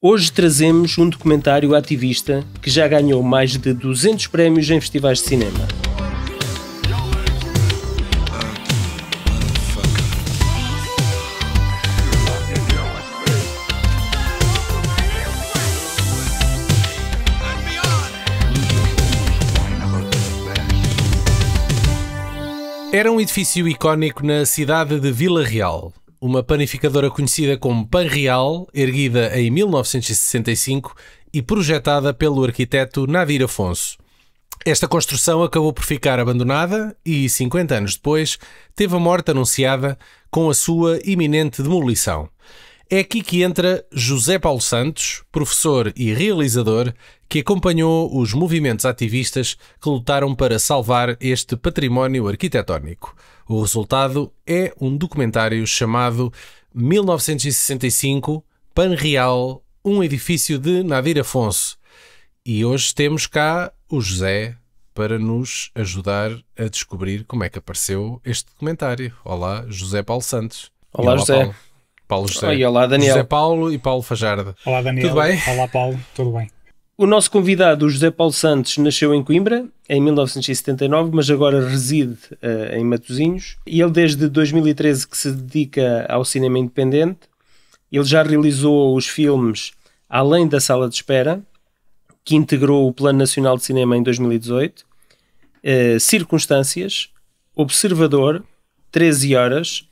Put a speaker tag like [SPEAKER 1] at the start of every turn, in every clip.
[SPEAKER 1] Hoje trazemos um documentário ativista que já ganhou mais de 200 prémios em festivais de cinema.
[SPEAKER 2] Era um edifício icónico na cidade de Vila Real, uma panificadora conhecida como Pan Real, erguida em 1965 e projetada pelo arquiteto Nadir Afonso. Esta construção acabou por ficar abandonada e, 50 anos depois, teve a morte anunciada com a sua iminente demolição. É aqui que entra José Paulo Santos, professor e realizador, que acompanhou os movimentos ativistas que lutaram para salvar este património arquitetónico. O resultado é um documentário chamado 1965, Pan Real, um edifício de Nadir Afonso. E hoje temos cá o José para nos ajudar a descobrir como é que apareceu este documentário. Olá, José Paulo Santos.
[SPEAKER 1] Olá, José.
[SPEAKER 2] Paulo José.
[SPEAKER 1] Oi, olá, Daniel.
[SPEAKER 2] José Paulo e Paulo Fajardo.
[SPEAKER 3] Olá, Daniel.
[SPEAKER 2] Tudo bem?
[SPEAKER 3] Olá, Paulo. Tudo bem.
[SPEAKER 1] O nosso convidado, o José Paulo Santos, nasceu em Coimbra em 1979, mas agora reside em Matosinhos. E ele desde 2013 que se dedica ao cinema independente. Ele já realizou os filmes Além da Sala de Espera, que integrou o Plano Nacional de Cinema em 2018, Circunstâncias, Observador, 13 Horas,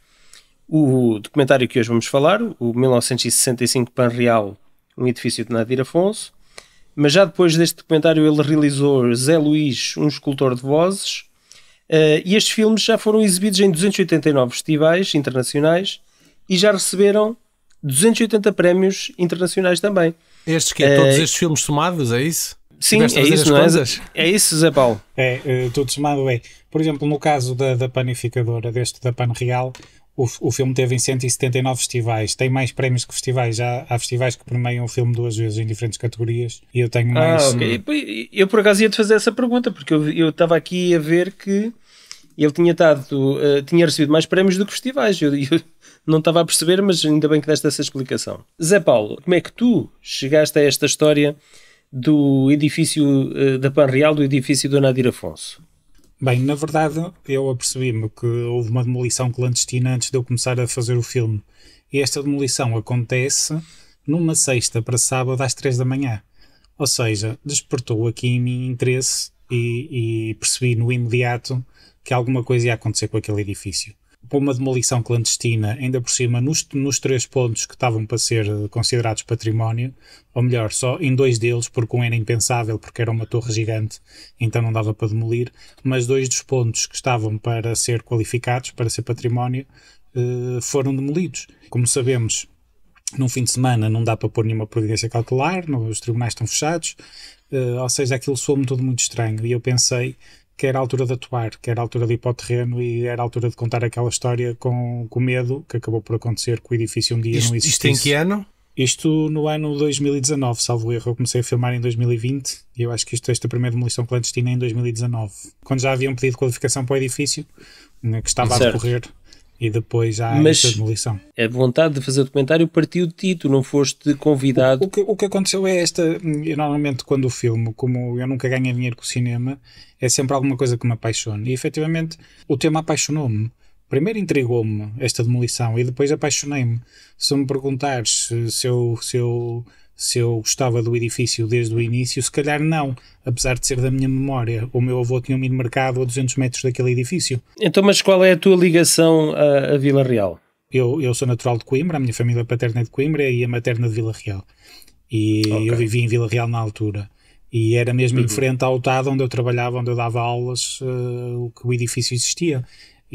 [SPEAKER 1] o documentário que hoje vamos falar, o 1965 Pan Real, um edifício de Nadir Afonso. Mas já depois deste documentário ele realizou Zé Luís, um escultor de vozes, e estes filmes já foram exibidos em 289 festivais internacionais e já receberam 280 prémios internacionais também.
[SPEAKER 2] Estes que todos estes filmes somados, é isso?
[SPEAKER 1] Sim, é isso, não é? É isso, Zé Paulo.
[SPEAKER 3] Tudo somado é. Por exemplo, no caso da panificadora, da Pan Real, o filme teve em 179 festivais. Tem mais prémios que festivais. Já há festivais que premiam o filme 2 vezes em diferentes categorias. E eu tenho mais...
[SPEAKER 1] ok. Eu por acaso ia-te fazer essa pergunta, porque eu estava aqui a ver que ele tinha recebido mais prémios do que festivais. Eu não estava a perceber, mas ainda bem que deste essa explicação. Zé Paulo, como é que tu chegaste a esta história do edifício da Pan Real, do edifício do Nadir Afonso?
[SPEAKER 3] Bem, na verdade, eu apercebi-me que houve uma demolição clandestina antes de eu começar a fazer o filme. E esta demolição acontece numa sexta para sábado às 3 da manhã. Ou seja, despertou aqui em mim interesse e percebi no imediato que alguma coisa ia acontecer com aquele edifício. Para uma demolição clandestina, ainda por cima, nos 3 pontos que estavam para ser considerados património, ou melhor, só em 2 deles, porque um era impensável, porque era uma torre gigante, então não dava para demolir, mas 2 dos pontos que estavam para ser qualificados, para ser património, foram demolidos. Como sabemos, num fim de semana não dá para pôr nenhuma providência cautelar, os tribunais estão fechados, ou seja, aquilo soou-me tudo muito estranho, e eu pensei que era a altura de atuar, que era a altura de ir para o terreno e era a altura de contar aquela história com medo que acabou por acontecer, que o edifício um dia não existisse.
[SPEAKER 2] Isto em que ano?
[SPEAKER 3] Isto no ano 2019, salvo erro. Eu comecei a filmar em 2020 e eu acho que esta primeira demolição clandestina é em 2019, quando já haviam pedido qualificação para o edifício, que estava a decorrer, e depois já há esta demolição.
[SPEAKER 1] A vontade de fazer o documentário partiu de ti, tu não foste convidado.
[SPEAKER 3] O que aconteceu é eu normalmente quando filmo, como eu nunca ganho dinheiro com o cinema, é sempre alguma coisa que me apaixona. E efetivamente o tema apaixonou-me. Primeiro intrigou-me esta demolição e depois apaixonei-me. Se me perguntares se eu gostava do edifício desde o início, se calhar não, apesar de ser da minha memória. O meu avô tinha um mini mercado a 200 metros daquele edifício.
[SPEAKER 1] Então, mas qual é a tua ligação a Vila Real?
[SPEAKER 3] Eu sou natural de Coimbra, a minha família paterna é de Coimbra e a materna de Vila Real. E eu vivi em Vila Real na altura. E era mesmo em frente ao TAD onde eu trabalhava, onde eu dava aulas, que o edifício existia.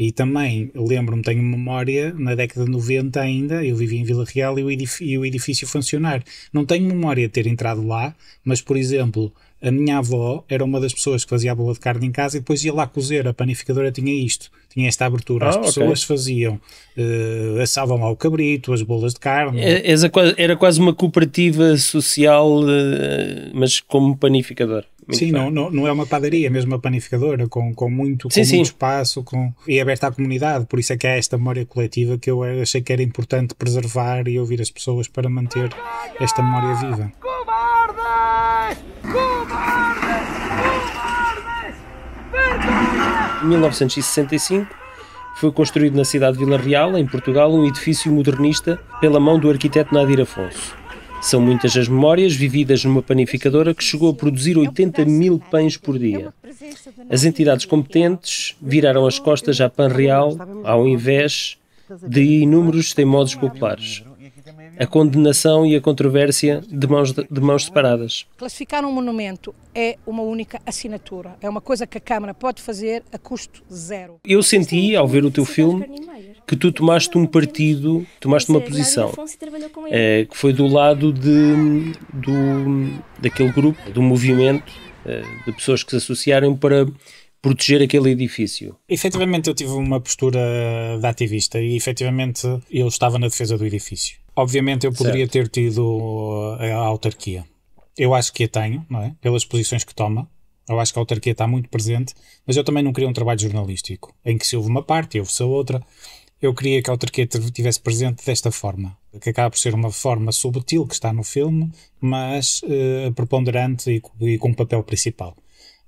[SPEAKER 3] E também, lembro-me, tenho memória, na década de 90 ainda, eu vivi em Vila Real e o edifício funcionar. Não tenho memória de ter entrado lá, mas, por exemplo, a minha avó era uma das pessoas que fazia a bola de carne em casa e depois ia lá cozer. A panificadora tinha isto, tinha esta abertura. As pessoas faziam, assavam lá o cabrito, as bolas de carne.
[SPEAKER 1] Era quase uma cooperativa social, mas como panificador.
[SPEAKER 3] Sim, não é uma padaria, é mesmo uma panificadora com muito espaço e aberta à comunidade. Por isso é que há esta memória coletiva que eu achei que era importante preservar e ouvir as pessoas para manter esta memória viva.
[SPEAKER 1] Cobardes! Em 1965 foi construído na cidade de Vila Real, em Portugal, um edifício modernista pela mão do arquiteto Nadir Afonso. São muitas as memórias vividas numa panificadora que chegou a produzir 80 mil pães por dia. As entidades competentes viraram as costas à Panreal ao invés de inúmeros teimosos populares. A condenação e a controvérsia de mãos separadas.
[SPEAKER 4] Classificar um monumento é uma única assinatura. É uma coisa que a Câmara pode fazer a custo zero.
[SPEAKER 1] Eu senti, ao ver o teu filme, que tu tomaste um partido, tomaste uma posição, que foi do lado daquele grupo, do movimento, de pessoas que se associaram para proteger aquele edifício.
[SPEAKER 3] Efetivamente eu tive uma postura de ativista e efetivamente eu estava na defesa do edifício. Obviamente eu poderia ter tido a autarquia. Eu acho que a tenho, não é? Pelas posições que toma. Eu acho que a autarquia está muito presente, mas eu também não queria um trabalho jornalístico, em que se houve uma parte e houve-se a outra. Eu queria que a autarquia estivesse presente desta forma, que acaba por ser uma forma subtil que está no filme, mas preponderante e com um papel principal.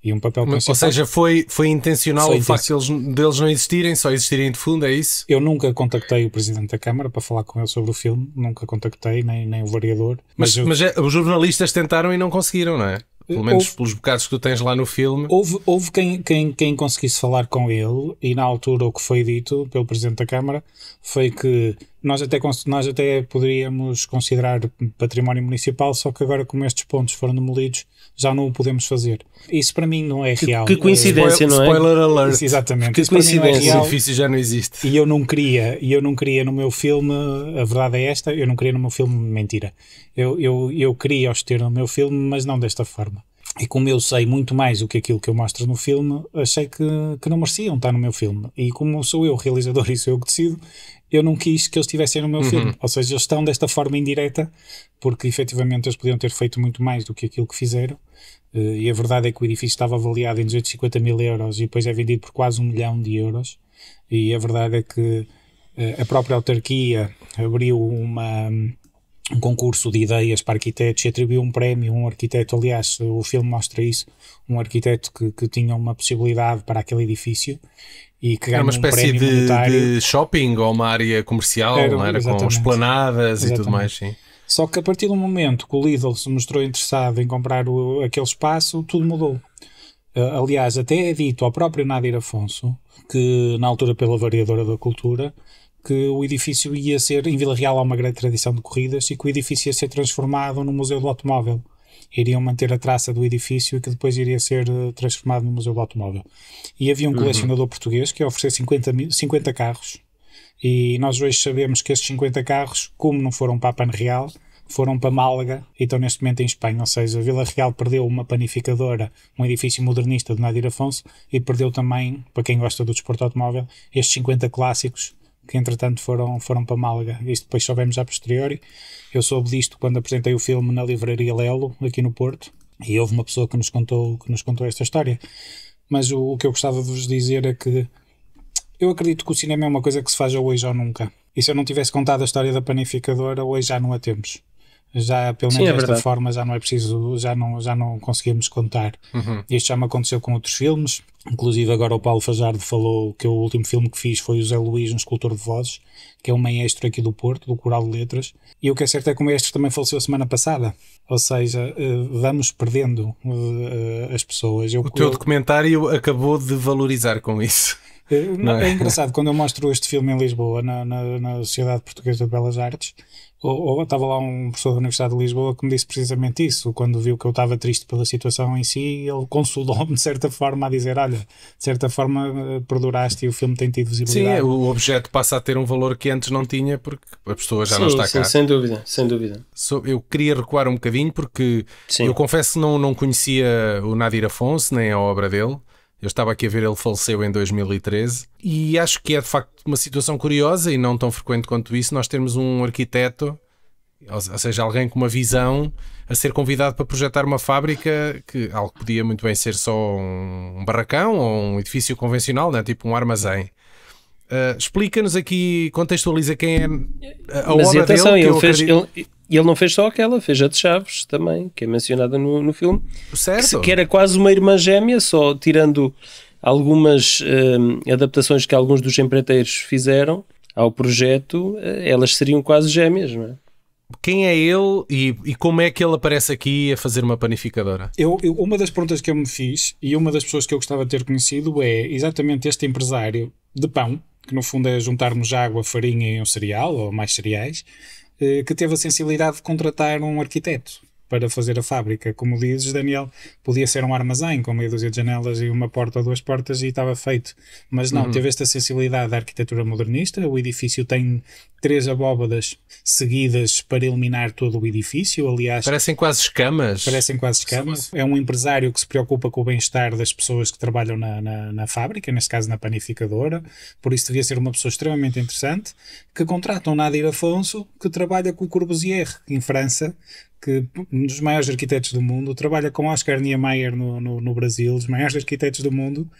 [SPEAKER 3] E um papel principal.
[SPEAKER 2] Ou seja, foi intencional o facto deles não existirem, só existirem de fundo, é isso?
[SPEAKER 3] Eu nunca contactei o Presidente da Câmara para falar com ele sobre o filme, nunca contactei, nem o vereador.
[SPEAKER 2] Mas os jornalistas tentaram e não conseguiram, não é? Pelo menos pelos bocados que tu tens lá no filme.
[SPEAKER 3] Houve quem conseguisse falar com ele, e na altura o que foi dito pelo Presidente da Câmara foi que nós até poderíamos considerar património municipal, só que agora, como estes pontos foram demolidos, já não o podemos fazer. Isso para mim não é real.
[SPEAKER 1] Que coincidência, não é?
[SPEAKER 2] Spoiler alert.
[SPEAKER 3] Exatamente.
[SPEAKER 1] Que coincidência.
[SPEAKER 2] O edifício já não existe.
[SPEAKER 3] E eu não queria no meu filme, a verdade é esta, eu não queria no meu filme mentira. Eu queria os ter no meu filme, mas não desta forma. E como eu sei muito mais do que aquilo que eu mostro no filme, achei que não mereciam estar no meu filme. E como sou eu o realizador e sou eu que decido, eu não quis que eles estivessem no meu filme. Ou seja, eles estão desta forma indireta, porque efetivamente eles podiam ter feito muito mais do que aquilo que fizeram. E a verdade é que o edifício estava avaliado em 250 mil euros e depois é vendido por quase 1 milhão de euros. E a verdade é que a própria autarquia abriu um concurso de ideias para arquitetos e atribuiu um prémio a um arquiteto. Aliás, o filme mostra isso, um arquiteto que tinha uma possibilidade para aquele edifício e que ganhou um prémio monetário.
[SPEAKER 2] Era uma espécie de shopping ou uma área comercial, não era? Com esplanadas e tudo mais, sim.
[SPEAKER 3] Só que a partir do momento que o Lidl se mostrou interessado em comprar aquele espaço, tudo mudou. Aliás, até é dito ao próprio Nadir Afonso, que na altura pela Vereadora da Cultura, que o edifício ia ser, em Vila Real há uma grande tradição de corridas, e que o edifício ia ser transformado no Museu do Automóvel. Iriam manter a traça do edifício e que depois iria ser transformado no Museu do Automóvel. E havia um colecionador português que ia oferecer 50 carros, e nós hoje sabemos que estes 50 carros, como não foram para a Panreal, foram para Málaga e estão neste momento em Espanha. Ou seja, Vila Real perdeu uma panificadora, um edifício modernista de Nadir Afonso, e perdeu também, para quem gosta do desporto automóvel, estes 50 clássicos que entretanto foram para Málaga. Isto depois soubemos a posteriori. Eu soube disto quando apresentei o filme na livraria Lelo, aqui no Porto, e houve uma pessoa que nos contou esta história. Mas o que eu gostava de vos dizer é que eu acredito que o cinema é uma coisa que se faz hoje ou nunca. E se eu não tivesse contado a história da panificadora, hoje já não a temos. Já, pelo menos desta forma, já não é preciso, já não conseguimos contar. Isto já me aconteceu com outros filmes, inclusive agora o Paulo Fajardo falou que o último filme que fiz foi o Zé Luís, um escultor de vozes, que é um maestro aqui do Porto, do Coral de Letras, e o que é certo é que o maestro também faleceu a semana passada. Ou seja, vamos perdendo as pessoas.
[SPEAKER 2] O teu documentário acabou de valorizar com isso.
[SPEAKER 3] É engraçado, quando eu mostro este filme em Lisboa, na Sociedade Portuguesa de Belas Artes, ou estava lá um professor da Universidade de Lisboa que me disse precisamente isso, quando viu que eu estava triste pela situação em si, ele consolou-me de certa forma a dizer, olha, de certa forma perduraste e o filme tem tido visibilidade.
[SPEAKER 2] Sim, o objeto passa a ter um valor que antes não tinha porque a pessoa já não está cá.
[SPEAKER 1] Sem dúvida.
[SPEAKER 2] Eu queria recuar um bocadinho porque eu confesso que não conhecia o Nadir Afonso, nem a obra dele. Eu estava aqui a ver, ele faleceu em 2013 e acho que é de facto uma situação curiosa e não tão frequente quanto isso, nós temos um arquiteto Ou seja, alguém com uma visão a ser convidado para projetar uma fábrica, que algo que podia muito bem ser só um barracão ou um edifício convencional, né? Tipo um armazém. Explica-nos aqui, contextualiza quem é a
[SPEAKER 1] Mas
[SPEAKER 2] obra
[SPEAKER 1] atenção,
[SPEAKER 2] dele.
[SPEAKER 1] ele não fez só aquela, fez a de Chaves também, que é mencionada no filme.
[SPEAKER 2] Certo.
[SPEAKER 1] Que era quase uma irmã gêmea, só tirando algumas adaptações que alguns dos empreiteiros fizeram ao projeto, elas seriam quase gêmeas, não é?
[SPEAKER 2] Quem é ele e como é que ele aparece aqui a fazer uma panificadora?
[SPEAKER 3] Uma das perguntas que eu me fiz, e uma das pessoas que eu gostava de ter conhecido, é exatamente este empresário de pão, que no fundo é juntarmos água, farinha e um cereal, ou mais cereais, que teve a sensibilidade de contratar um arquiteto para fazer a fábrica. Como dizes, Daniel, podia ser um armazém com meia dúzia de janelas e uma porta ou duas portas e estava feito. Mas não, teve esta sensibilidade da arquitetura modernista. O edifício tem 3 abóbadas seguidas para iluminar todo o edifício. Aliás,
[SPEAKER 2] Parecem quase escamas.
[SPEAKER 3] É um empresário que se preocupa com o bem-estar das pessoas que trabalham na fábrica, neste caso na panificadora. Por isso devia ser uma pessoa extremamente interessante, que contratam Nadir Afonso, que trabalha com o Corbusier em França, que um dos maiores arquitetos do mundo, trabalha com Oscar Niemeyer no Brasil, dos maiores arquitetos do mundo.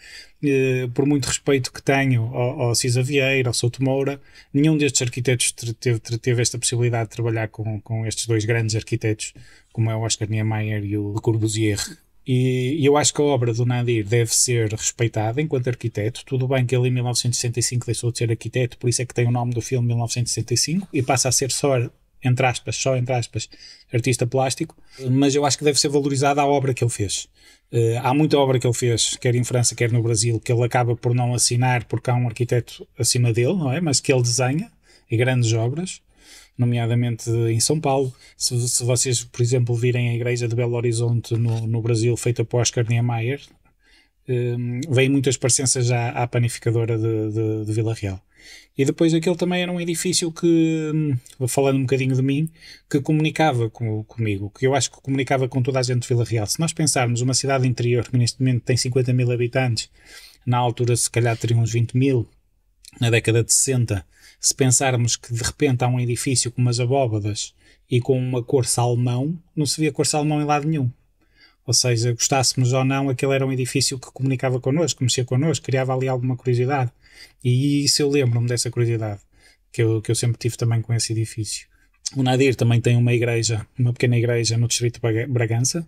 [SPEAKER 3] Por muito respeito que tenho ao Cisa Vieira, ao Souto Moura, nenhum destes arquitetos teve esta possibilidade de trabalhar com estes 2 grandes arquitetos, como é o Oscar Niemeyer e o Corbusier. E eu acho que a obra do Nadir deve ser respeitada enquanto arquiteto. Tudo bem que ele em 1965 deixou de ser arquiteto, por isso é que tem o nome do filme 1965, e passa a ser só entre aspas, artista plástico, mas eu acho que deve ser valorizada a obra que ele fez. Há muita obra que ele fez, quer em França, quer no Brasil, que ele acaba por não assinar porque há um arquiteto acima dele, não é? Mas que ele desenha, e grandes obras, nomeadamente em São Paulo. Se vocês, por exemplo, virem a igreja de Belo Horizonte no Brasil, feita por Oscar Niemeyer, vêm muitas parecenças já à panificadora de Vila Real. E depois aquele também era um edifício que, falando um bocadinho de mim, que comunicava comigo, que eu acho que comunicava com toda a gente de Vila Real. Se nós pensarmos uma cidade interior que neste momento tem 50 mil habitantes, na altura se calhar teriam uns 20 mil, na década de 60, se pensarmos que de repente há um edifício com umas abóbadas e com uma cor salmão, não se via cor salmão em lado nenhum. Ou seja, gostássemos ou não, aquele era um edifício que comunicava connosco, mexia connosco, criava ali alguma curiosidade. E isso eu lembro-me dessa curiosidade que eu sempre tive também com esse edifício. O Nadir também tem uma pequena igreja no distrito de Bragança.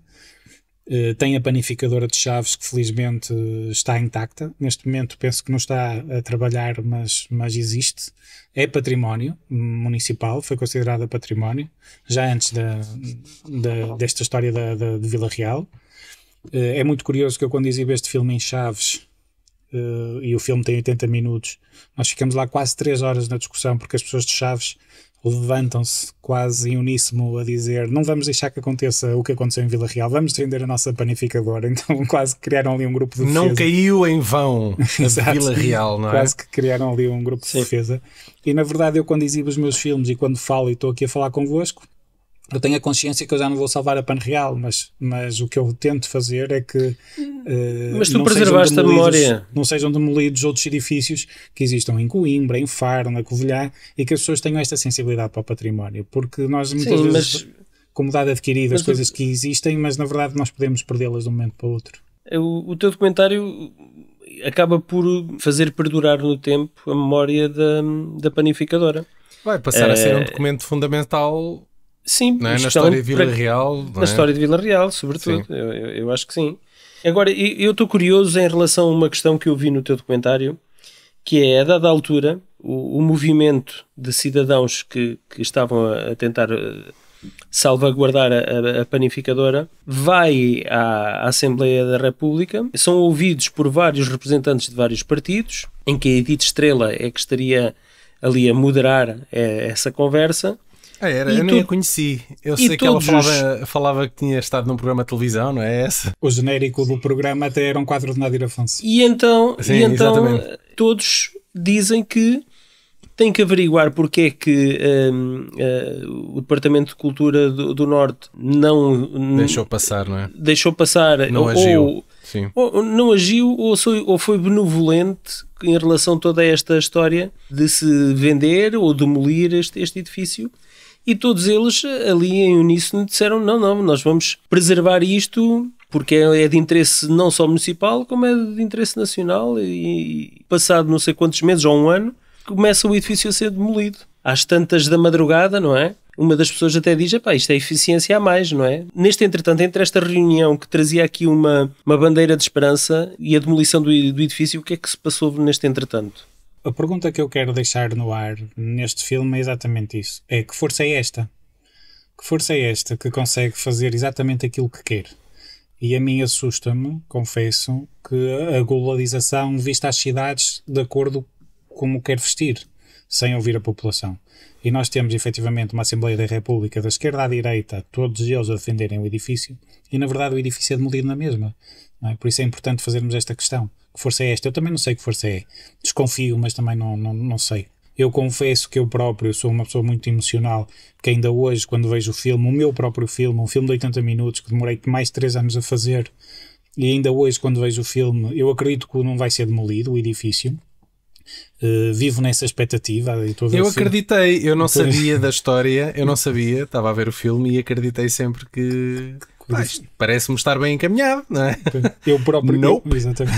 [SPEAKER 3] Tem a panificadora de Chaves, que felizmente está intacta. Neste momento penso que não está a trabalhar, mas existe. É património municipal, foi considerada património, já antes desta história de Vila Real. É muito curioso que eu, quando exibo este filme em Chaves, e o filme tem 80 minutos, nós ficamos lá quase 3 horas na discussão, porque as pessoas de Chaves levantam-se quase em uníssono a dizer: não vamos deixar que aconteça o que aconteceu em Vila Real, vamos defender a nossa panificadora. Então quase que criaram ali um grupo de defesa.
[SPEAKER 2] Não caiu em vão a Vila Real, não é?
[SPEAKER 3] Quase que criaram ali um grupo de defesa. E na verdade eu, quando exibo os meus filmes e quando falo e estou aqui a falar convosco, eu tenho a consciência que eu já não vou salvar a Panreal, mas o que eu tento fazer é que
[SPEAKER 1] mas tu preservaste a memória.
[SPEAKER 3] Não sejam demolidos outros edifícios que existam em Coimbra, em Faro, na Covilhã, e que as pessoas tenham esta sensibilidade para o património, porque nós muitas vezes, como dado adquirido, as coisas que existem, mas na verdade nós podemos perdê-las de um momento para o outro.
[SPEAKER 1] O teu documentário acaba por fazer perdurar no tempo a memória da panificadora.
[SPEAKER 2] Vai passar a ser um documento fundamental.
[SPEAKER 1] Sim,
[SPEAKER 2] não é? Na história de Vila Real.
[SPEAKER 1] Na história de Vila Real, sobretudo. Eu acho que sim. Agora, eu estou curioso em relação a uma questão que eu vi no teu documentário, que é, a dada altura, o movimento de cidadãos que estavam a tentar salvaguardar a panificadora vai à Assembleia da República, são ouvidos por vários representantes de vários partidos, em que a Edith Estrela é que estaria ali a moderar essa conversa.
[SPEAKER 2] Eu nem a conheci. Eu sei que ela falava que tinha estado num programa de televisão, não é essa?
[SPEAKER 3] O genérico do programa até era um quadro de Nadir Afonso.
[SPEAKER 1] E então todos dizem que tem que averiguar porque é que o Departamento de Cultura do Norte não
[SPEAKER 2] deixou passar, não é?
[SPEAKER 1] Deixou passar,
[SPEAKER 2] não agiu. Sim.
[SPEAKER 1] Ou não agiu ou foi benevolente em relação a toda esta história de se vender ou demolir este edifício. e todos eles ali em uníssono disseram não, nós vamos preservar isto porque é de interesse não só municipal, como é de interesse nacional, e passado não sei quantos meses ou um ano, começa o edifício a ser demolido. Às tantas da madrugada, não é? Uma das pessoas até diz, isto é eficiência a mais, não é? Neste entretanto, entre esta reunião que trazia aqui uma bandeira de esperança e a demolição do edifício, o que é que se passou neste entretanto?
[SPEAKER 3] A pergunta que eu quero deixar no ar neste filme é exatamente isso. É que força é esta? Que força é esta que consegue fazer exatamente aquilo que quer? E a mim assusta-me, confesso, que a globalização vista as cidades de acordo como quer vestir, sem ouvir a população. E nós temos efetivamente uma Assembleia da República da esquerda à direita, todos eles a defenderem o edifício, e na verdade o edifício é demolido na mesma. Não é? Por isso é importante fazermos esta questão. Que força é esta? Eu também não sei que força é. Desconfio, mas também não sei. Eu confesso que eu próprio sou uma pessoa muito emocional, que ainda hoje, quando vejo o filme, o meu próprio filme, um filme de 80 minutos, que demorei mais de 3 anos a fazer, e ainda hoje, quando vejo o filme, eu acredito que não vai ser demolido, o edifício. Vivo nessa expectativa.
[SPEAKER 2] Eu acreditei, eu não sabia da história, eu não sabia, estava a ver o filme e acreditei sempre que parece-me estar bem encaminhado, não é?
[SPEAKER 3] Eu próprio,
[SPEAKER 2] nope.
[SPEAKER 3] Exatamente.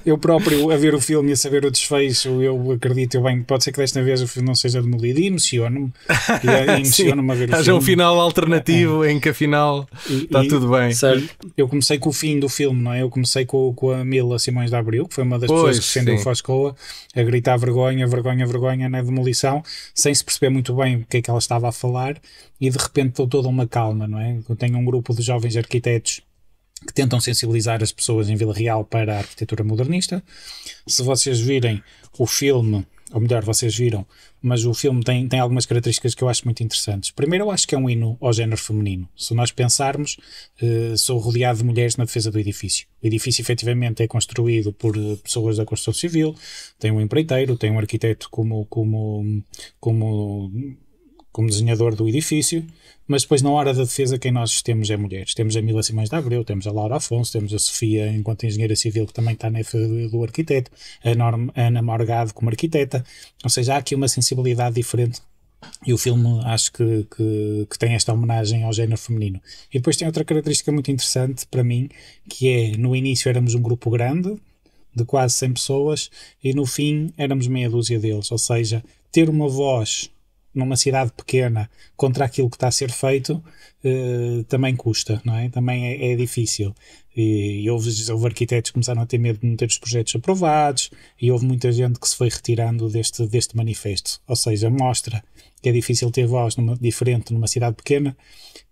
[SPEAKER 3] Eu próprio a ver o filme e a saber o desfecho, eu acredito, pode ser que desta vez o filme não seja demolido, e emociono-me a ver o filme.
[SPEAKER 2] Haja um final alternativo em que afinal está tudo bem.
[SPEAKER 3] Eu comecei com o fim do filme, não é? Eu comecei com a Mila Simões de Abril, que foi uma das pessoas que defendeu o Foscoa, a gritar vergonha na demolição, sem se perceber muito bem o que é que ela estava a falar, e de repente deu toda uma calma, não é? Eu tenho um grupo de jovens arquitetos que tentam sensibilizar as pessoas em Vila Real para a arquitetura modernista. Se vocês virem o filme, ou melhor, vocês viram, mas o filme tem algumas características que eu acho muito interessantes. Primeiro, eu acho que é um hino ao género feminino. Se nós pensarmos, sou rodeado de mulheres na defesa do edifício. O edifício, efetivamente, é construído por pessoas da construção civil, tem um empreiteiro, tem um arquiteto como desenhador do edifício, mas depois na hora da defesa quem nós temos é mulheres. Temos a Mila Simões de Abreu, temos a Laura Afonso, temos a Sofia enquanto engenheira civil, que também está na defesa do arquiteto, a Ana Morgado como arquiteta, ou seja, há aqui uma sensibilidade diferente, e o filme acho que tem esta homenagem ao género feminino. E depois tem outra característica muito interessante para mim, que é, no início éramos um grupo grande, de quase 100 pessoas, e no fim éramos meia dúzia deles, ou seja, ter uma voz numa cidade pequena contra aquilo que está a ser feito também custa, não é? Também é difícil. E houve arquitetos que começaram a ter medo de não ter os projetos aprovados, e houve muita gente que se foi retirando deste manifesto. Ou seja, mostra que é difícil ter voz diferente numa cidade pequena,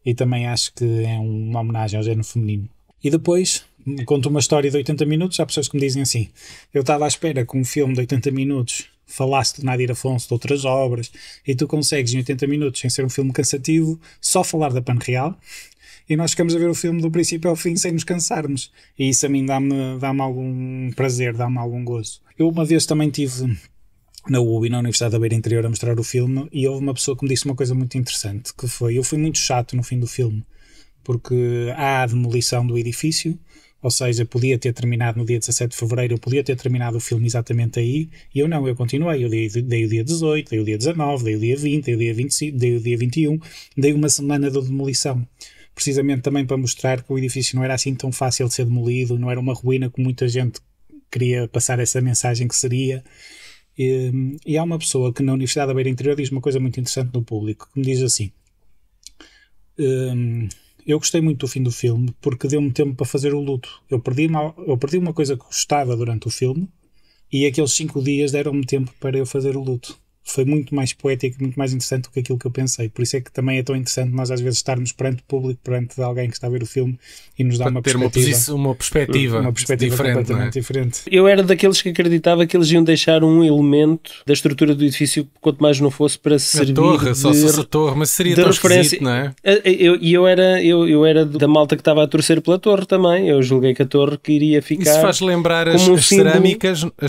[SPEAKER 3] e também acho que é uma homenagem ao género feminino. E depois conto uma história de 80 minutos. Há pessoas que me dizem assim: eu estava à espera que um filme de 80 minutos falasse de Nadir Afonso, de outras obras, e tu consegues em 80 minutos, sem ser um filme cansativo, só falar da Panreal, e nós ficamos a ver o filme do princípio ao fim sem nos cansarmos, e isso a mim dá-me algum prazer, dá-me algum gozo. Eu uma vez também tive na UBI, na Universidade da Beira Interior, a mostrar o filme, e houve uma pessoa que me disse uma coisa muito interessante, que foi: eu fui muito chato no fim do filme, porque há a demolição do edifício, ou seja, podia ter terminado no dia 17 de fevereiro, eu podia ter terminado o filme exatamente aí, e eu não, eu continuei, eu dei o dia 18, dei o dia 19, dei o dia 20, dei o dia 25, dei o dia 21, dei uma semana de demolição, precisamente também para mostrar que o edifício não era assim tão fácil de ser demolido, não era uma ruína como muita gente queria passar essa mensagem que seria. E há uma pessoa que na Universidade da Beira Interior diz uma coisa muito interessante no público, que me diz assim: eu gostei muito do fim do filme porque deu-me tempo para fazer o luto. Eu perdi uma coisa que gostava durante o filme, e aqueles 5 dias deram-me tempo para eu fazer o luto. Foi muito mais poético, muito mais interessante do que aquilo que eu pensei. Por isso é que também é tão interessante nós às vezes estarmos perante o público, perante alguém que está a ver o filme, e nos dá uma perspectiva.
[SPEAKER 2] Uma perspectiva diferente,
[SPEAKER 3] completamente diferente.
[SPEAKER 1] Eu era daqueles que acreditava que eles iam deixar um elemento da estrutura do edifício, quanto mais não fosse para servir
[SPEAKER 2] torre, só se fosse a torre, mas seria tão esquisito, não é?
[SPEAKER 1] Eu era da malta que estava a torcer pela torre também. Eu julguei que a torre que iria ficar.
[SPEAKER 2] Isso faz lembrar as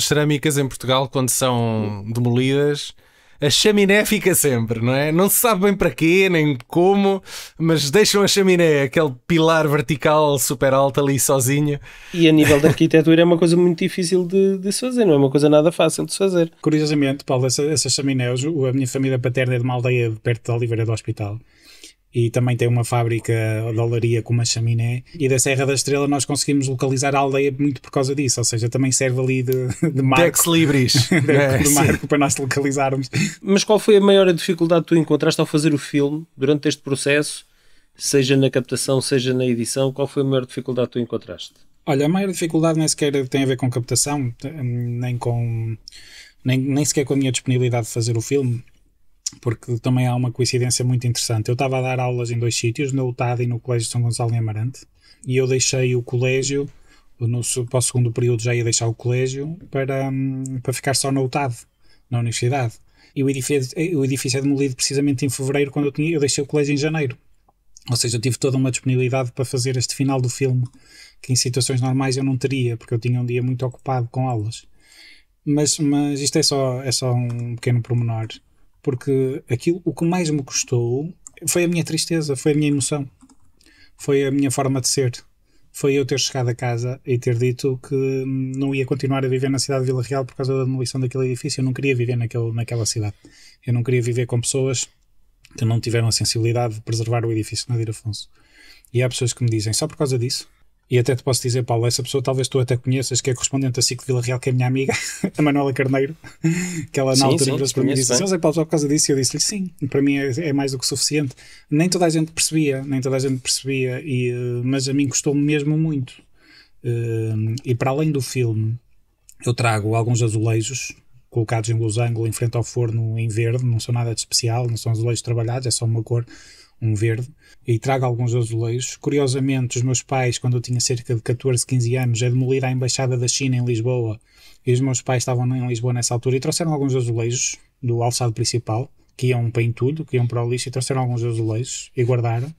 [SPEAKER 2] cerâmicas em Portugal, quando são demolidas. a chaminé fica sempre, não é? Não se sabe bem para quê, nem como, mas deixam a chaminé, aquele pilar vertical super alto ali sozinho.
[SPEAKER 1] E a nível da arquitetura é uma coisa muito difícil de se fazer, não é uma coisa nada fácil de se fazer.
[SPEAKER 3] Curiosamente, Paulo, essas chaminés, a minha família paterna é de uma aldeia perto de Oliveira do Hospital. E também tem uma fábrica de olaria com uma chaminé, e da Serra da Estrela nós conseguimos localizar a aldeia muito por causa disso, ou seja, também serve ali de marco,
[SPEAKER 2] Dex Libris.
[SPEAKER 3] de marco para nós localizarmos.
[SPEAKER 1] Mas qual foi a maior dificuldade que tu encontraste ao fazer o filme, durante este processo, seja na captação, seja na edição, qual foi a maior dificuldade que tu encontraste?
[SPEAKER 3] Olha, a maior dificuldade nem sequer tem a ver com captação, nem sequer com a minha disponibilidade de fazer o filme, porque também há uma coincidência muito interessante. Eu estava a dar aulas em 2 sítios, na UTAD e no Colégio de São Gonçalo em Amarante, e eu deixei o colégio, para o segundo período já ia deixar o colégio para ficar só na UTAD, na universidade. E o edifício é demolido precisamente em fevereiro, quando eu deixei o colégio em janeiro. Ou seja, eu tive toda uma disponibilidade para fazer este final do filme, que em situações normais eu não teria, porque eu tinha um dia muito ocupado com aulas. Mas isto é só um pequeno pormenor. Porque o que mais me custou foi a minha tristeza, foi a minha emoção, foi a minha forma de ser. Foi eu ter chegado a casa e ter dito que não ia continuar a viver na cidade de Vila Real por causa da demolição daquele edifício. Eu não queria viver naquela cidade. Eu não queria viver com pessoas que não tiveram a sensibilidade de preservar o edifício Nadir Afonso. E há pessoas que me dizem, só por causa disso? E até te posso dizer, Paulo, essa pessoa talvez tu até conheças, que é correspondente da SIC de Vila Real, que é a minha amiga, a Manuela Carneiro, que ela na altura para mim disse assim, Paulo, só por causa disso, e eu disse-lhe sim, para mim é mais do que suficiente. Nem toda a gente percebia, mas a mim custou-me mesmo muito. E para além do filme, eu trago alguns azulejos colocados em losango em frente ao forno em verde, não são nada de especial, não são azulejos trabalhados, é só uma cor, um verde, e trago alguns azulejos. Curiosamente, os meus pais, quando eu tinha cerca de 14, 15 anos, demoliram a Embaixada da China em Lisboa, e os meus pais estavam em Lisboa nessa altura, e trouxeram alguns azulejos do alçado principal, que iam para entulho, que iam para o lixo, e trouxeram alguns azulejos, e guardaram.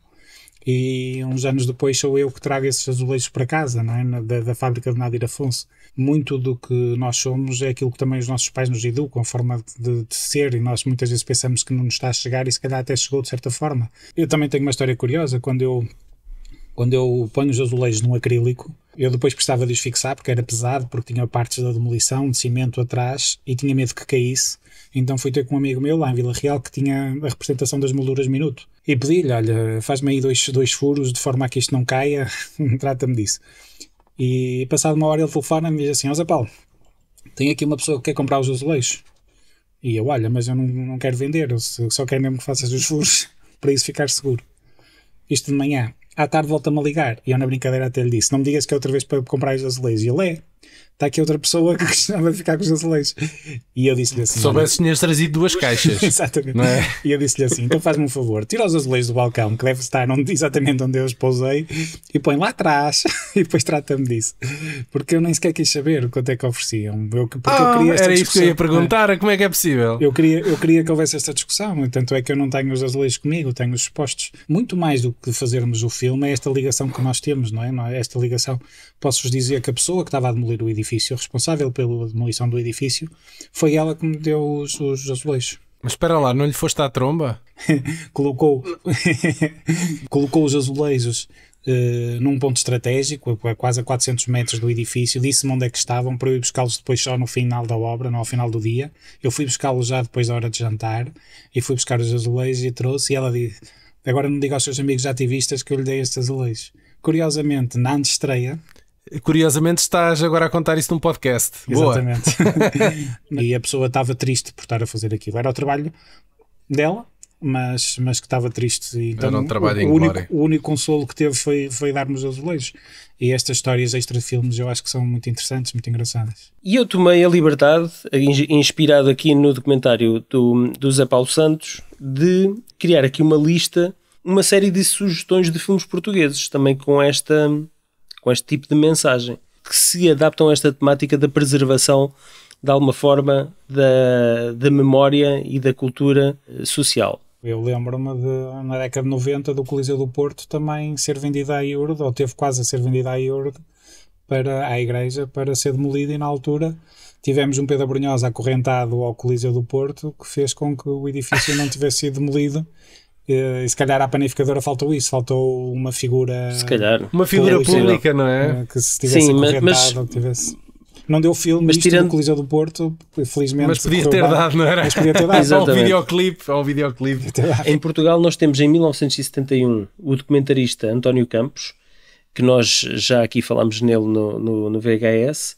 [SPEAKER 3] E uns anos depois sou eu que trago esses azulejos para casa, não é? da fábrica de Nadir Afonso. Muito do que nós somos é aquilo que também os nossos pais nos educam, a forma de ser, e nós muitas vezes pensamos que não nos está a chegar, e se calhar até chegou de certa forma. Eu também tenho uma história curiosa. Quando eu ponho os azulejos num acrílico, eu depois precisava de os fixar porque era pesado, porque tinha partes da demolição, de cimento atrás, e tinha medo que caísse. Então fui ter com um amigo meu lá em Vila Real que tinha a representação das molduras minuto. E pedi-lhe, olha, faz-me aí dois furos de forma a que isto não caia, trata-me disso. E passado uma hora ele telefona-me e diz assim, Zé Paulo, tem aqui uma pessoa que quer comprar os azulejos. E eu, olha, mas eu não quero vender, eu só quero mesmo que faças os furos para isso ficar seguro. Isto de manhã. À tarde volta-me a ligar. E eu na brincadeira até lhe disse, não me digas que é outra vez para comprar os azulejos. E ele está aqui outra pessoa que gostava de ficar com os azulejos. E eu disse-lhe assim...
[SPEAKER 2] Se soubesse, tinhas trazido 2 caixas.
[SPEAKER 3] Exatamente.
[SPEAKER 2] Não é?
[SPEAKER 3] E eu disse-lhe assim, então faz-me um favor, tira os azulejos do balcão, que deve estar exatamente onde eu os pousei, e põe lá atrás, e depois trata-me disso. Porque eu nem sequer quis saber quanto é que ofereciam. Eu queria esta
[SPEAKER 2] era isso que eu ia
[SPEAKER 3] discussão,
[SPEAKER 2] perguntar, como é que é possível?
[SPEAKER 3] Eu queria que houvesse esta discussão, tanto é que eu não tenho os azulejos comigo, tenho os expostos. Muito mais do que fazermos o filme é esta ligação que nós temos, não é? Esta ligação, posso-vos dizer que a pessoa que estava a demolir o edifício, responsável pela demolição do edifício, foi ela que me deu os azulejos.
[SPEAKER 2] Mas espera lá, não lhe foste à tromba?
[SPEAKER 3] colocou os azulejos num ponto estratégico, quase a 400 metros do edifício, disse-me onde é que estavam para eu ir buscá-los depois só no final da obra, não ao final do dia. Eu fui buscá-los já depois da hora de jantar, e fui buscar os azulejos e trouxe, e ela disse, agora não diga aos seus amigos ativistas que eu lhe dei estes azulejos. Curiosamente, na antestreia...
[SPEAKER 2] Curiosamente estás agora a contar isso num podcast.
[SPEAKER 3] Exatamente. E a pessoa estava triste por estar a fazer aquilo. Era o trabalho dela, mas que estava triste. E então,
[SPEAKER 2] era um trabalho em glória.
[SPEAKER 3] O único consolo que teve foi dar-me os azulejos. E estas histórias extra-filmes eu acho que são muito interessantes, muito engraçadas.
[SPEAKER 1] E eu tomei a liberdade, inspirado aqui no documentário do Zé Paulo Santos, de criar aqui uma lista, uma série de sugestões de filmes portugueses, também com este tipo de mensagem, que se adaptam a esta temática da preservação, de alguma forma, da memória e da cultura social.
[SPEAKER 3] Eu lembro-me na década de 90 do Coliseu do Porto também ser vendida à Iurde, ou teve quase a ser vendida à Iurde, à igreja para ser demolido, e na altura tivemos um Pedro Brunhosa acorrentado ao Coliseu do Porto, que fez com que o edifício não tivesse sido demolido. E se calhar à panificadora faltou isso, faltou uma figura,
[SPEAKER 1] se calhar,
[SPEAKER 2] uma figura pública, não é?
[SPEAKER 3] Que se tivesse acorrentado, ou que tivesse... Não deu filme, mas tirando do Coliseu do Porto, felizmente.
[SPEAKER 2] Mas podia ter dado, não era?
[SPEAKER 3] Mas podia ter dado.
[SPEAKER 2] Ao videoclipe.
[SPEAKER 1] Em Portugal nós temos em 1971 o documentarista António Campos, que nós já aqui falámos nele no VHS,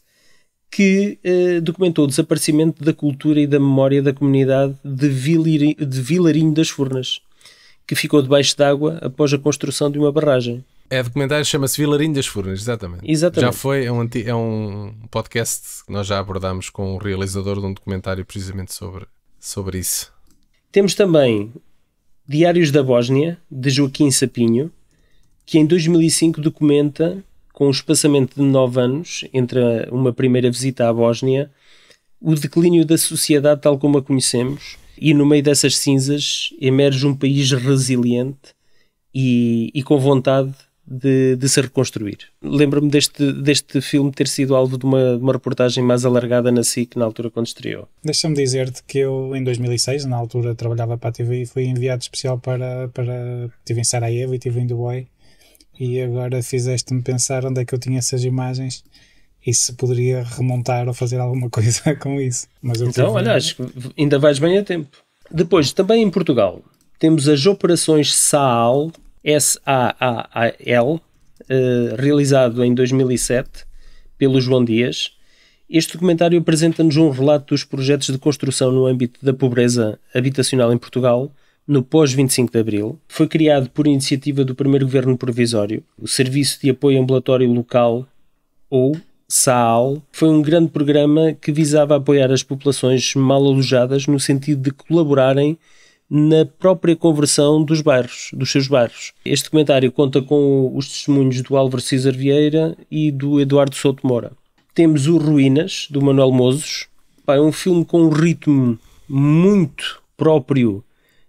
[SPEAKER 1] que documentou o desaparecimento da cultura e da memória da comunidade de Vilarinho das Furnas, que ficou debaixo d'água após a construção de uma barragem.
[SPEAKER 2] É documentário, chama-se Vilarinho das Furnas, exatamente. Já foi, é um podcast que nós já abordámos com o realizador de um documentário precisamente sobre isso.
[SPEAKER 1] Temos também Diários da Bósnia, de Joaquim Sapinho, que em 2005 documenta, com um espaçamento de 9 anos entre uma primeira visita à Bósnia, o declínio da sociedade tal como a conhecemos, e no meio dessas cinzas emerge um país resiliente e com vontade de se reconstruir. Lembro-me deste filme ter sido alvo de uma reportagem mais alargada na SIC na altura quando estreou.
[SPEAKER 3] Deixa-me dizer-te que eu em 2006, na altura trabalhava para a TV, e fui enviado especial para estive em Sarajevo e estive em Dubai, e agora fizeste-me pensar onde é que eu tinha essas imagens e se poderia remontar ou fazer alguma coisa com isso. Mas
[SPEAKER 1] então, olha, acho que ainda vais bem a tempo. Depois, também em Portugal, temos as Operações Saal, SAAL, realizado em 2007 pelo João Dias. Este documentário apresenta-nos um relato dos projetos de construção no âmbito da pobreza habitacional em Portugal, no pós-25 de Abril. Foi criado por iniciativa do primeiro Governo Provisório. O Serviço de Apoio Ambulatório Local, ou SAAL, foi um grande programa que visava apoiar as populações mal alojadas no sentido de colaborarem na própria conversão dos seus bairros. Este documentário conta com os testemunhos do Álvaro César Vieira e do Eduardo Souto Moura. Temos o Ruínas, do Manuel Mozos. É um filme com um ritmo muito próprio.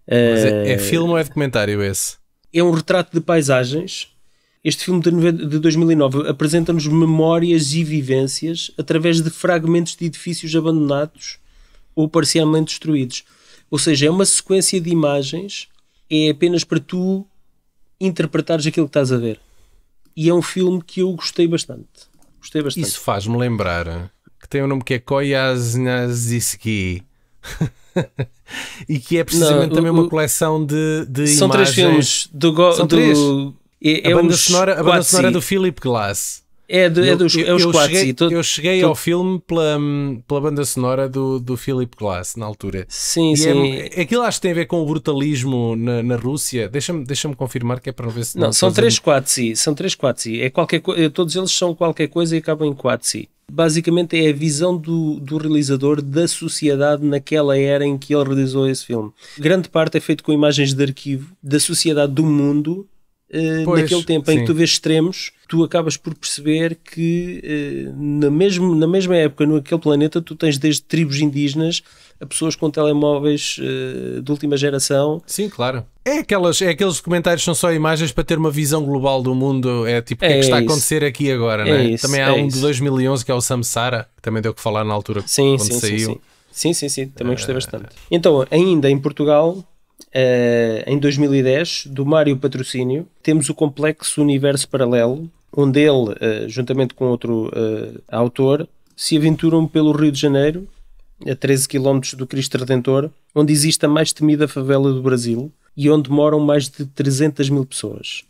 [SPEAKER 2] Mas é filme ou é documentário esse?
[SPEAKER 1] É um retrato de paisagens. Este filme de 2009 apresenta-nos memórias e vivências através de fragmentos de edifícios abandonados ou parcialmente destruídos. Ou seja, é uma sequência de imagens, é apenas para tu interpretares aquilo que estás a ver. E é um filme que eu gostei bastante.
[SPEAKER 2] Isso faz-me lembrar que tem um nome que é Koyaanisqatsi e que é precisamente também uma coleção de
[SPEAKER 1] são
[SPEAKER 2] imagens.
[SPEAKER 1] 3 filmes.
[SPEAKER 2] São 3. A banda sonora do Philip Glass.
[SPEAKER 1] Os Quatsi.
[SPEAKER 2] Eu cheguei ao filme pela banda sonora do Philip Glass na altura.
[SPEAKER 1] Sim.
[SPEAKER 2] Aquilo acho que tem a ver com o brutalismo na Rússia. Deixa-me confirmar, que é para não ver se...
[SPEAKER 1] Não, são 3 Quatsi. Todos eles são qualquer coisa e acabam em Quatsi. Basicamente é a visão do realizador da sociedade naquela era em que ele realizou esse filme. Grande parte é feito com imagens de arquivo da sociedade do mundo. Naquele tempo em que tu vês extremos, tu acabas por perceber que na mesma época, naquele planeta, tu tens desde tribos indígenas a pessoas com telemóveis de última geração.
[SPEAKER 2] Sim, claro. É aqueles documentários que são só imagens para ter uma visão global do mundo. É tipo, o que é que está a acontecer aqui agora, não é? Também há de 2011 que é o Samsara, que também deu que falar na altura quando saiu.
[SPEAKER 1] Sim, também gostei bastante. Então, ainda em Portugal, em 2010, do Mário Patrocínio, temos o Complexo Universo Paralelo, onde ele, juntamente com outro autor, se aventuram pelo Rio de Janeiro, a 13 km do Cristo Redentor, onde existe a mais temida favela do Brasil e onde moram mais de 300 mil pessoas.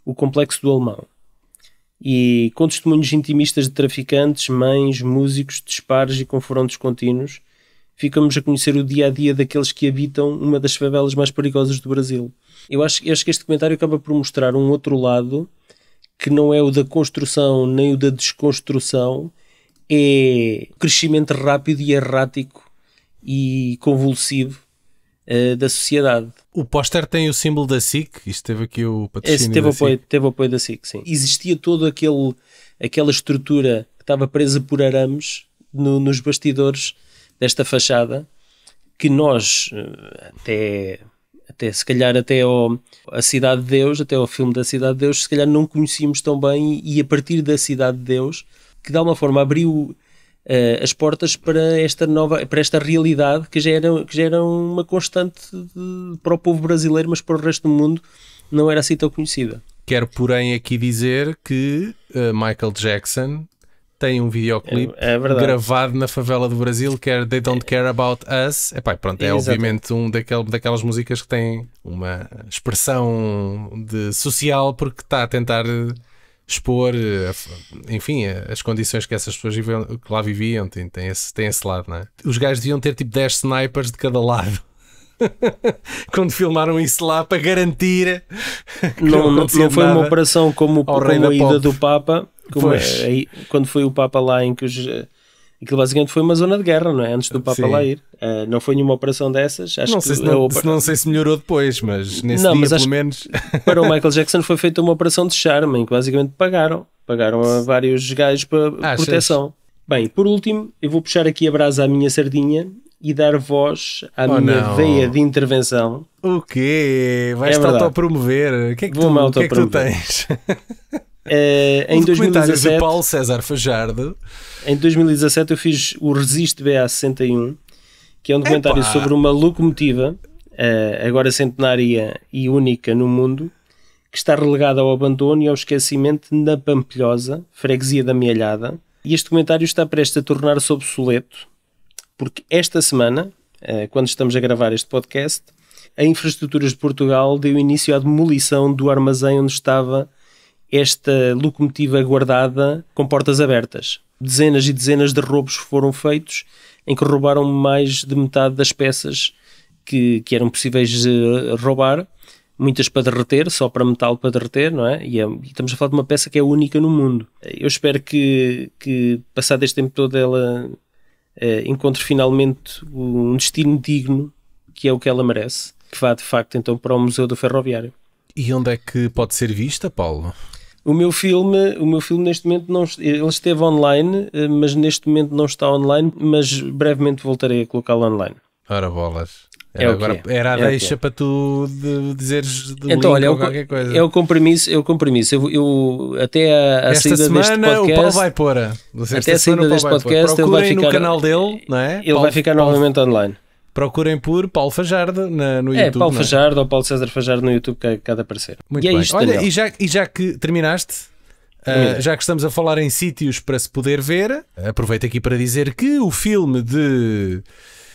[SPEAKER 1] O Complexo do Alemão. E com testemunhos intimistas de traficantes, mães, músicos, disparos e confrontos contínuos, ficamos a conhecer o dia-a-dia daqueles que habitam uma das favelas mais perigosas do Brasil. Eu acho que este documentário acaba por mostrar um outro lado, que não é o da construção nem o da desconstrução, é o crescimento rápido e errático e convulsivo da sociedade.
[SPEAKER 2] O póster tem o símbolo da SIC, isto teve aqui o patrocínio
[SPEAKER 1] teve apoio da SIC, sim. Existia toda aquela estrutura que estava presa por arames nos bastidores desta fachada, que nós, até se calhar a Cidade de Deus, até ao filme da Cidade de Deus, se calhar não conhecíamos tão bem, e a partir da Cidade de Deus, que de alguma forma abriu as portas para esta realidade que já era uma constante para o povo brasileiro, mas para o resto do mundo não era assim tão conhecida.
[SPEAKER 2] Quero, porém, aqui dizer que Michael Jackson tem um videoclipe gravado na favela do Brasil, que é They Don't Care About Us. Epá, pronto, é obviamente daquelas músicas que tem uma expressão social, porque está a tentar expor, enfim, as condições que essas pessoas que lá viviam. Tem esse lado, não é? Os gajos deviam ter tipo 10 snipers de cada lado quando filmaram isso lá, para garantir que
[SPEAKER 1] não foi uma operação como a ida do Papa, quando foi o Papa lá, em que aquilo basicamente foi uma zona de guerra, não é? Antes do Papa lá ir. Não foi nenhuma operação dessas.
[SPEAKER 2] Não sei se melhorou depois, mas nesse dia pelo menos.
[SPEAKER 1] Para o Michael Jackson foi feita uma operação de charme, em que basicamente pagaram a vários gajos para proteção. Bem, por último, eu vou puxar aqui a brasa à minha sardinha e dar voz à minha veia de intervenção.
[SPEAKER 2] O quê? Vais-te autopromover? O que é que tu tens?
[SPEAKER 1] Em 2017,
[SPEAKER 2] de Paulo César Fajardo.
[SPEAKER 1] Em 2017 eu fiz o Resiste BA61, que é um documentário sobre uma locomotiva, agora centenária e única no mundo, que está relegada ao abandono e ao esquecimento na Pampilhosa, freguesia da Amealhada. E este documentário está prestes a tornar-se obsoleto, porque esta semana, quando estamos a gravar este podcast, a Infraestruturas de Portugal deu início à demolição do armazém onde estava esta locomotiva guardada com portas abertas. Dezenas e dezenas de roubos foram feitos, em que roubaram mais de metade das peças que eram possíveis de roubar, muitas para derreter, só para metal para derreter, não é? E estamos a falar de uma peça que é única no mundo. Eu espero que passado este tempo todo, ela encontre finalmente um destino digno, que é o que ela merece, que vá de facto então para o Museu do Ferroviário.
[SPEAKER 2] E onde é que pode ser vista, Paulo?
[SPEAKER 1] O meu filme neste momento ele esteve online, mas neste momento não está online, mas brevemente voltarei a colocá-lo online.
[SPEAKER 2] Ora bolas. Era a deixa para tu dizeres de então, link ou qualquer coisa.
[SPEAKER 1] É o compromisso. Eu até a
[SPEAKER 2] esta
[SPEAKER 1] saída deste podcast,
[SPEAKER 2] o Paulo vai pôr.
[SPEAKER 1] Até a saída deste podcast ele vai ficar
[SPEAKER 2] no canal dele, não é?
[SPEAKER 1] Ele vai ficar novamente online.
[SPEAKER 2] Procurem por Paulo Fajardo no YouTube.
[SPEAKER 1] Paulo Fajardo ou Paulo César Fajardo no YouTube, que há de aparecer.
[SPEAKER 2] Muito bem.
[SPEAKER 1] Isto,
[SPEAKER 2] olha, e já que terminaste, já que estamos a falar em sítios para se poder ver, aproveito aqui para dizer que o filme de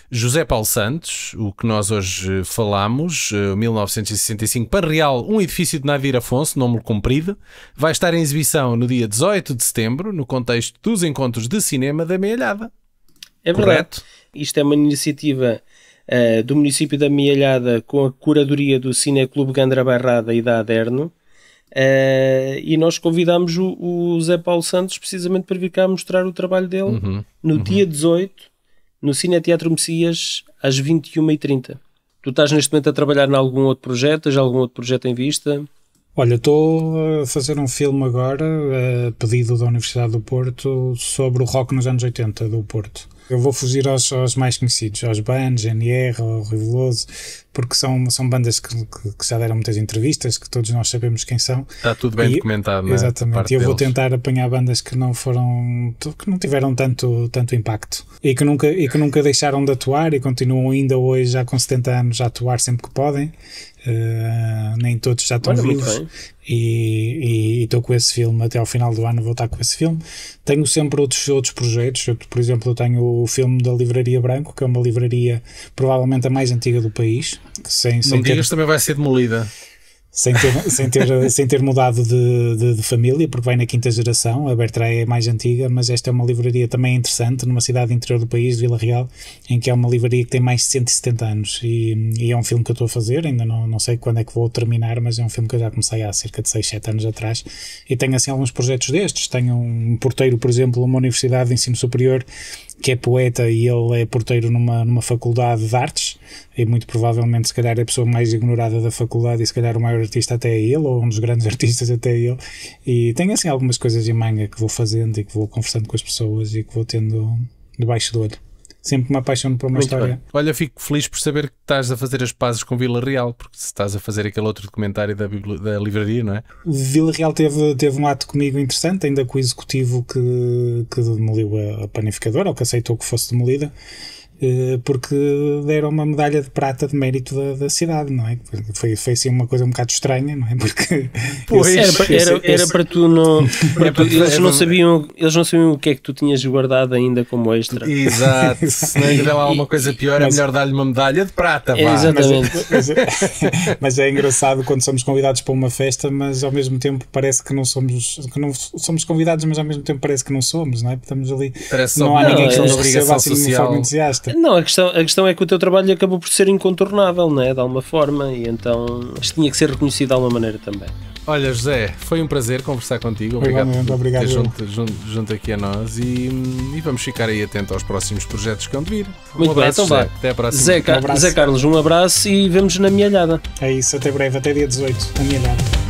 [SPEAKER 2] José Paulo Santos, o que nós hoje falamos, 1965, Panreal, um edifício de Nadir Afonso, nome comprido, vai estar em exibição no dia 18 de setembro, no contexto dos encontros de cinema da Amealhada.
[SPEAKER 1] É verdade. Correto? Isto é uma iniciativa do município da Amealhada, com a curadoria do Cineclube Gandra Bairrada e da Aderno, e nós convidámos o Zé Paulo Santos precisamente para vir cá mostrar o trabalho dele no dia 18, no Cineteatro Messias, às 21h30. Tu estás neste momento a trabalhar em algum outro projeto? Tens algum outro projeto em vista?
[SPEAKER 3] Olha, estou a fazer um filme agora, a pedido da Universidade do Porto, sobre o rock nos anos 80 do Porto. Eu vou fugir aos mais conhecidos, aos Band, GNR, ao Rui Veloso, porque são bandas que já deram muitas entrevistas, que todos nós sabemos quem são.
[SPEAKER 2] Está tudo bem documentado, não é?
[SPEAKER 3] Exatamente, e eu vou tentar apanhar bandas que não tiveram tanto impacto e que nunca deixaram de atuar e continuam ainda hoje, já com 70 anos, a atuar sempre que podem. Nem todos já estão vivos, e estou com esse filme até ao final do ano. Vou estar com esse filme. Tenho sempre outros projetos. Por exemplo, eu tenho o filme da Livraria Branco, que é uma livraria provavelmente a mais antiga do país, que
[SPEAKER 2] também vai ser demolida
[SPEAKER 3] sem ter mudado de família, porque vai na quinta geração. A Bertrand é mais antiga, mas esta é uma livraria também interessante, numa cidade interior do país, de Vila Real, em que é uma livraria que tem mais de 170 anos, e é um filme que eu estou a fazer, ainda não sei quando é que vou terminar, mas é um filme que eu já comecei há cerca de 6-7 anos atrás, e tenho assim alguns projetos destes. Tenho um porteiro, por exemplo, numa universidade de ensino superior, que é poeta, e ele é porteiro numa faculdade de artes, e muito provavelmente se calhar é a pessoa mais ignorada da faculdade, e se calhar o maior artista até é ele, ou um dos grandes artistas até é ele. E tenho assim algumas coisas em manga que vou fazendo e que vou conversando com as pessoas e que vou tendo debaixo do olho. sempre me apaixono por uma
[SPEAKER 1] Muito
[SPEAKER 3] história.
[SPEAKER 1] bem.
[SPEAKER 2] Olha, fico feliz por saber que estás a fazer as pazes com Vila Real, porque se estás a fazer aquele outro documentário da livraria, não é?
[SPEAKER 3] Vila Real teve um ato comigo interessante, ainda com o executivo que demoliu a panificadora, ou que aceitou que fosse demolida, porque deram uma medalha de prata de mérito da cidade, não é? Foi assim uma coisa um bocado estranha, não é? Porque
[SPEAKER 1] Era para tu não. Eles não sabiam o que é que tu tinhas guardado ainda como extra.
[SPEAKER 2] Exato. Se não ainda lá alguma coisa pior, é melhor dar-lhe uma medalha de prata. Vá.
[SPEAKER 1] Exatamente.
[SPEAKER 3] Mas é engraçado quando somos convidados para uma festa, mas ao mesmo tempo parece que não somos convidados, mas ao mesmo tempo parece que não somos, não é? Estamos ali, não há ninguém que nos receba assim de uma forma entusiasta.
[SPEAKER 1] Não, a questão é que o teu trabalho acabou por ser incontornável, não é? De alguma forma, e então isto tinha que ser reconhecido de alguma maneira também.
[SPEAKER 2] Olha, José, foi um prazer conversar contigo. Obrigado por ter junto aqui a nós e vamos ficar aí atento aos próximos projetos que vão vir.
[SPEAKER 1] Muito bem, então vá.
[SPEAKER 2] Até a próxima.
[SPEAKER 1] Zé Carlos, um abraço e vemos na Mielhada.
[SPEAKER 3] É isso, até breve, até dia 18, na Mielhada.